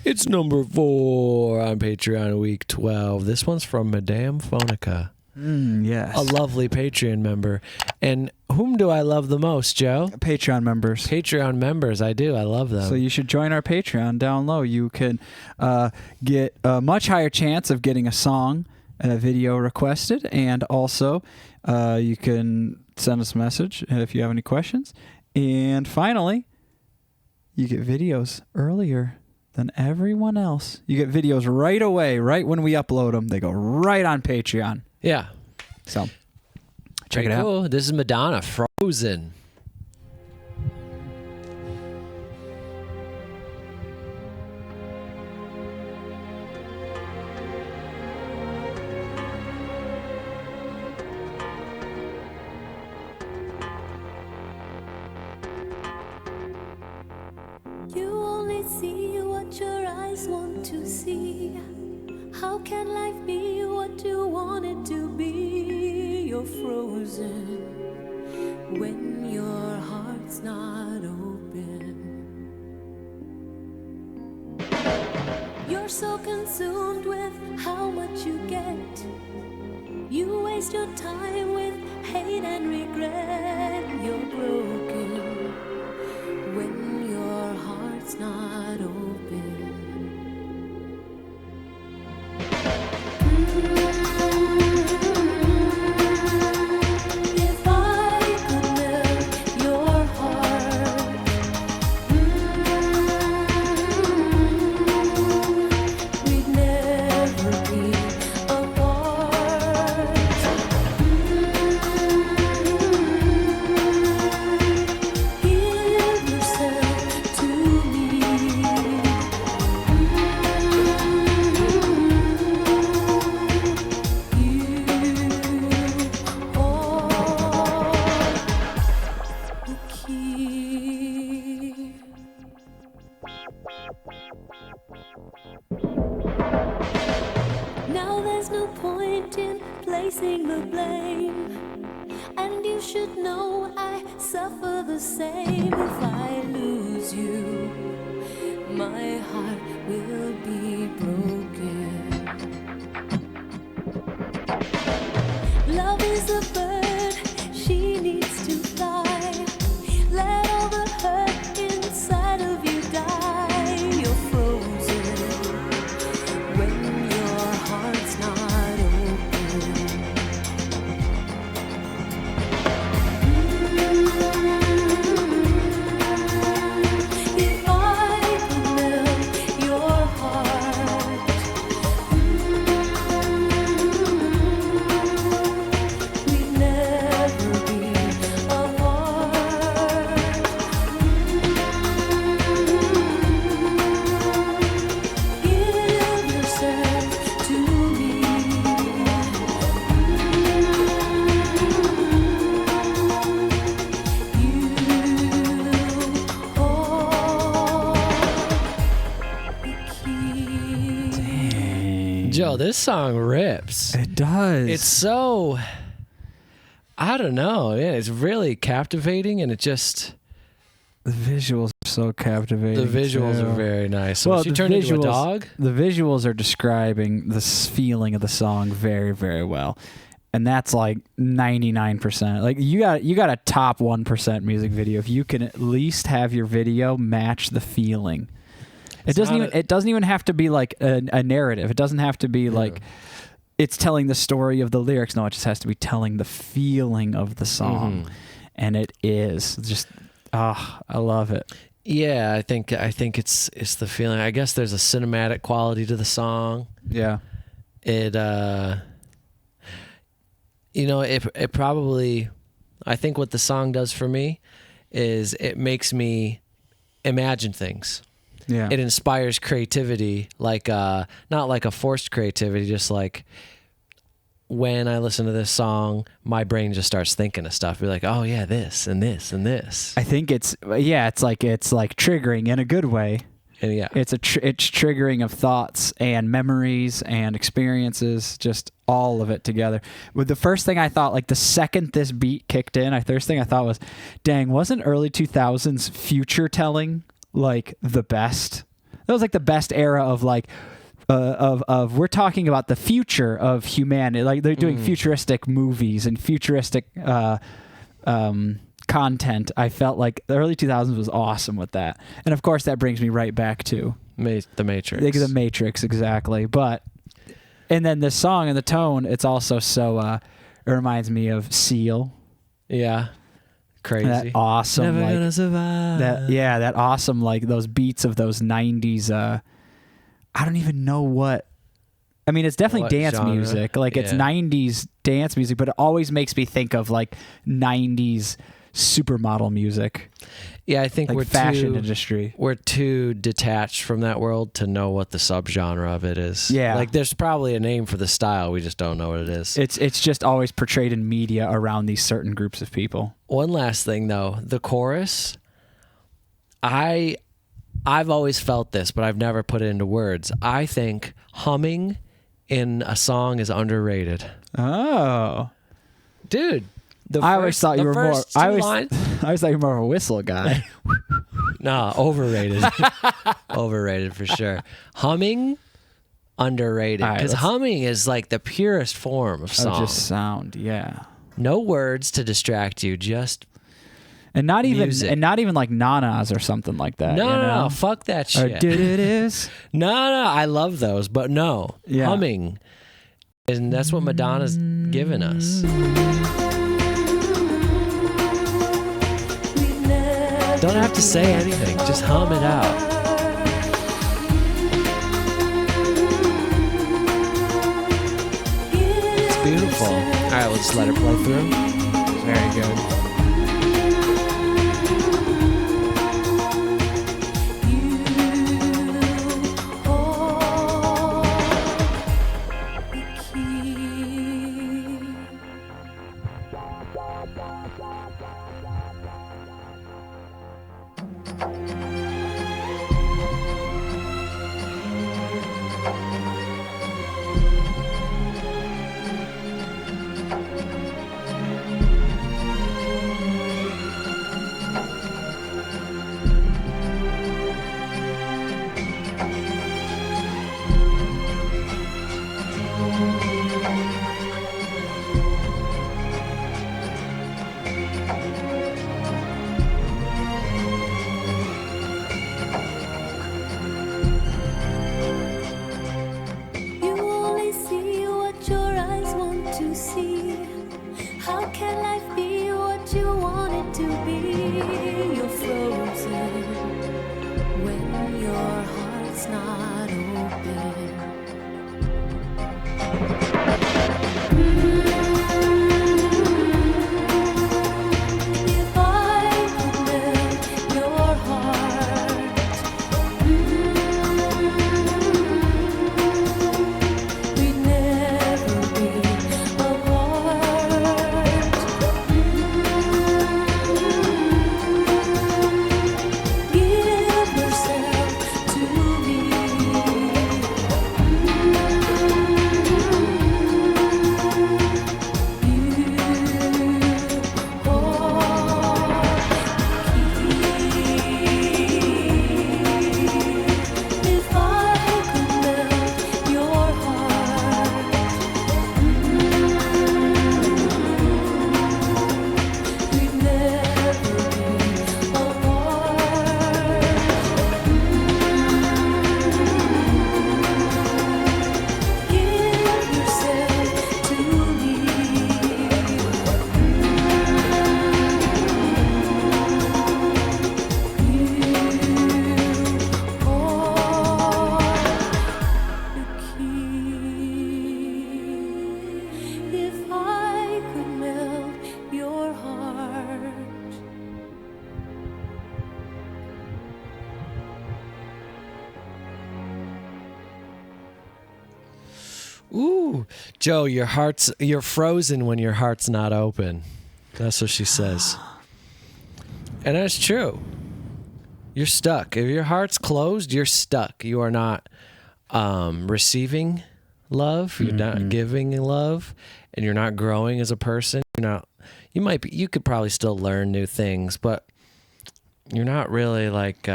It's number 4 on Patreon, week 12. This one's from Madame Phonica. Yes. A lovely Patreon member. And whom do I love the most, Joe? Patreon members. Patreon members, I do. I love them. So you should join our Patreon down low. You can get a much higher chance of getting a song, a video requested, and also you can send us a message if you have any questions. And finally, you get videos earlier than everyone else. You get videos right away, right when we upload them. They go right on Patreon. Yeah. So check it out. Cool. This is Madonna Frozen. You only see what your eyes want to see. How can life be what you want it to be? You're frozen when your heart's not open. You're so consumed with how much you get. You waste your time with hate and regret. You're broken when your heart's not open. If I could melt your heart, we'd never be apart. Give yourself to me. Now there's no point in placing the blame, and you should know I suffer the same. If I lose you, my heart will be broken. Love is a bird, she needs to fly. Let all the hurt inside of you die. You're frozen when your heart's not open. If I could melt your heart, we'd never be apart. Give yourself to me. You hold the key. Joe, this song rips. It does. It's so, I don't know. Yeah, it's really captivating, and it just, the visuals are so captivating. the visuals too. are very nice. So Well, she the turned into a visuals- dog? The visuals are describing this feeling of the song very, very well. And that's like 99%. Like you got a top 1% music video if you can at least have your video match the feeling. It doesn't even have to be like a narrative. It doesn't have to be like it's telling the story of the lyrics. No, it just has to be telling the feeling of the song. And it is just I love it. Yeah, I think it's the feeling. I guess there's a cinematic quality to the song. Yeah. It it probably, I think what the song does for me is it makes me imagine things. Yeah. It inspires creativity, like not like a forced creativity, just like when I listen to this song, my brain just starts thinking of stuff. Be like, oh yeah, this and this and this. I think it's like triggering in a good way. And yeah, It's triggering of thoughts and memories and experiences, just all of it together. With the first thing I thought, like the second this beat kicked in, first thing I thought was, dang, wasn't early 2000s future telling like the best? that was like the best era of like of we're talking about the future of humanity. Like they're doing futuristic movies and futuristic content. I felt like the early 2000s was awesome with that. And of course that brings me right back to The Matrix. The Matrix, exactly. But and then the song and the tone, it's also so it reminds me of Seal. Yeah. Crazy. That awesome Never like gonna survive. that awesome like those beats of those 90s I don't even know what I mean, it's definitely What dance genre? music. Like it's 90s dance music, but it always makes me think of like 90s supermodel music. Yeah, I think Like we're fashion too, industry. We're too detached from that world to know what the subgenre of it is. Yeah. Like there's probably a name for the style, we just don't know what it is. It's just always portrayed in media around these certain groups of people. One last thing though, the chorus, I've always felt this, but I've never put it into words. I think humming in a song is underrated. Oh. Dude, I always thought you were more I always lines, thought you were more of a whistle guy. nah, overrated. Overrated for sure. Humming, underrated. All right, Because let's- humming is like the purest form of song. Just sound, yeah. No words to distract you, just And not even music. like nanas or something like that. no, you no, know? no, fuck that Or shit. did it is. No, I love those, but no, Yeah. humming, and that's what Madonna's given us. Don't have to say anything, just hum it out. It's beautiful. All right, we'll just let it play through. Very good. You only see what your eyes want to see. How can life be what you want it to be? You're frozen when your heart's not open. If I could melt your heart, we'd never be apart. Give yourself to me. If I could melt your heart, we'd never be apart. Give yourself to me. If I could melt your heart. Ooh, Joe, you're frozen when your heart's not open. That's what she says. And that's true. You're stuck. If your heart's closed, you're stuck. You are not receiving love. You're not giving love, and you're not growing as a person. You're not. You could probably still learn new things, but you're not really like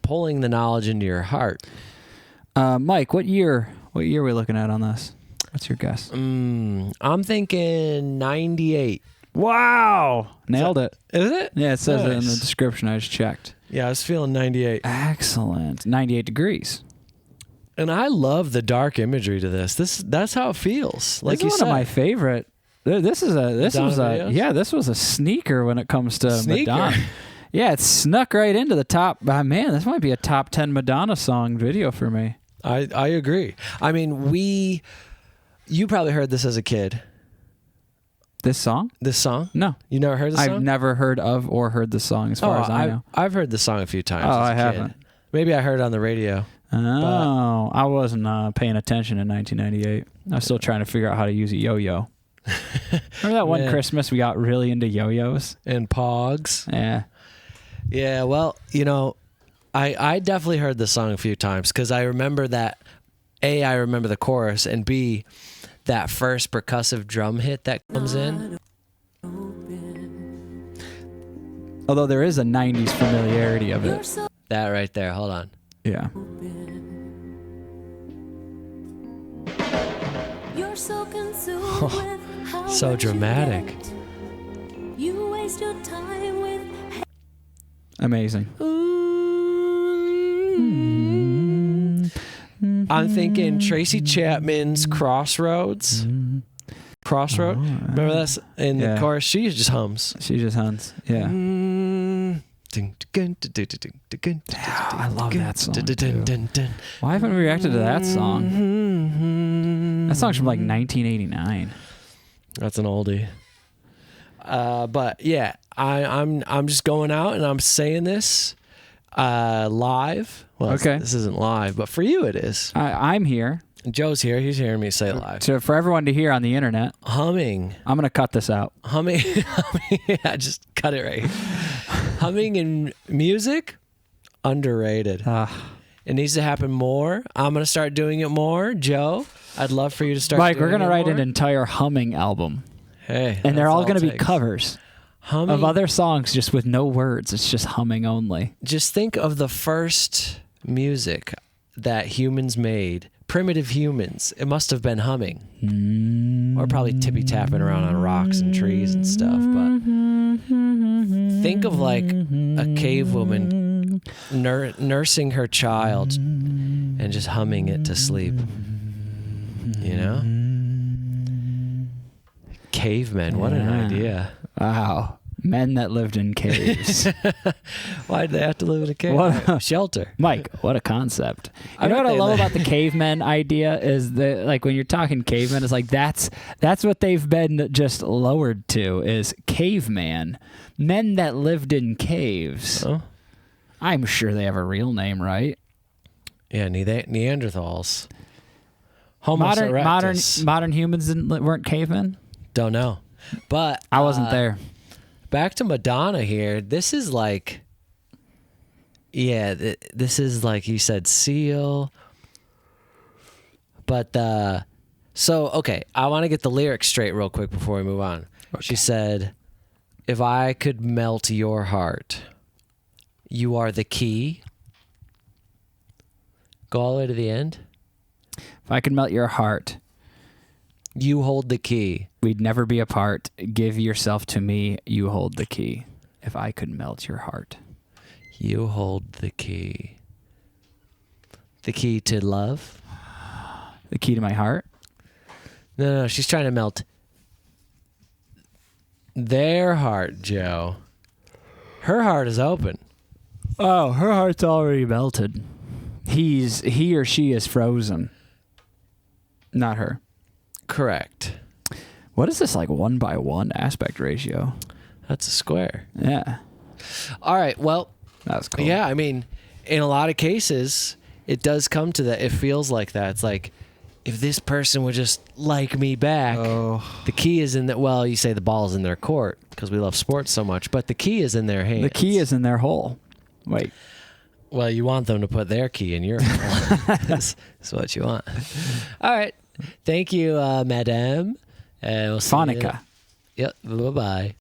Pulling the knowledge into your heart. Mike, what year are we looking at on this? What's your guess? I'm thinking 98. Wow. Nailed it. Is it? Yeah, it says it in the Nice. description. I just checked. Yeah, I was feeling 98. Excellent. 98 degrees. And I love the dark imagery to this. That's how it feels. Like This you is said. one of my favorite. This was a sneaker when it comes to Sneaker. Madonna. Yeah, it snuck right into the top. Man, this might be a top 10 Madonna song video for me. I agree. I mean, you probably heard this as a kid. This song? This song? No. You never heard this song? I've never heard of or heard the song as far as I know. I've heard the song a few times. Oh, as a I kid. haven't. Maybe I heard it on the radio. Oh, I wasn't paying attention in 1998. I was still trying to figure out how to use a yo-yo. Remember that one Man. Christmas we got really into yo-yos? And Pogs. Yeah. Yeah, well, I definitely heard this song a few times because I remember that, A, I remember the chorus, and B, that first percussive drum hit that comes in. Although there is a 90s familiarity of it. That right there. Hold on. Yeah. You're so consumed with how So much you dramatic. get. You waste your time with Amazing. I'm thinking Tracy Chapman's Crossroads. Crossroad. Remember that's in the Yeah. chorus? She just hums. She just hunts. Yeah. I love that song, too. Why haven't we reacted to that song? That song's from like 1989. That's an oldie. But yeah, I'm just going out and I'm saying this live. Well, Okay. this isn't live, but for you it is. I'm here Joe's here. He's hearing me say it live. for everyone to hear on the internet. Humming. I'm going to cut this out. Humming. Yeah, just cut it right here. Humming in music, underrated. It needs to happen more. I'm going to start doing it more. Joe, I'd love for you to start Mike, doing we're going to it write more. an entire humming album. Hey, And they're that's all going to be it takes. covers Humming. of other songs just with no words. It's just humming only. Just think of the first music that humans made. Primitive humans. It must have been humming. Or probably tippy-tapping around on rocks and trees and stuff. But think of like a cave woman nursing her child and just humming it to sleep. You know? Cavemen. What an idea. Wow. Men that lived in caves. Why'd they have to live in a cave? What? Shelter. Mike, what a concept. I You know bet what I they love li- about the cavemen idea is that, like, when you're talking cavemen, it's like that's what they've been just lowered to is caveman. Men that lived in caves. Oh? I'm sure they have a real name, right? Yeah, Neanderthals. Homo Modern erectus. modern humans weren't cavemen? Don't know. But I wasn't there. back to Madonna here. This is like, yeah, this is like you said, Seal. But okay, I want to get the lyrics straight real quick before we move on. Okay. She said, "If I could melt your heart, you are the key." Go all the way to the end. If I could melt your heart, You hold the key. we'd never be apart. Give yourself to me. You hold the key. If I could melt your heart. You hold the key. The key to love? The key to my heart? No, she's trying to melt their heart, Joe. Her heart is open. Oh, her heart's already melted. He or she is frozen. Not her. Correct. What is this, like 1:1 aspect ratio? That's a square. Yeah. All right, well, That's cool. yeah, I mean, in a lot of cases, it does come to that. It feels like that. It's like, if this person would just like me back, the key is in that. Well, you say the ball is in their court because we love sports so much, but the key is in their hands. The key is in their hole. Wait. Well, you want them to put their key in your hole. That's what you want. All right. Thank you, Madame. We'll see you- Phonica. Yep. Bye-bye.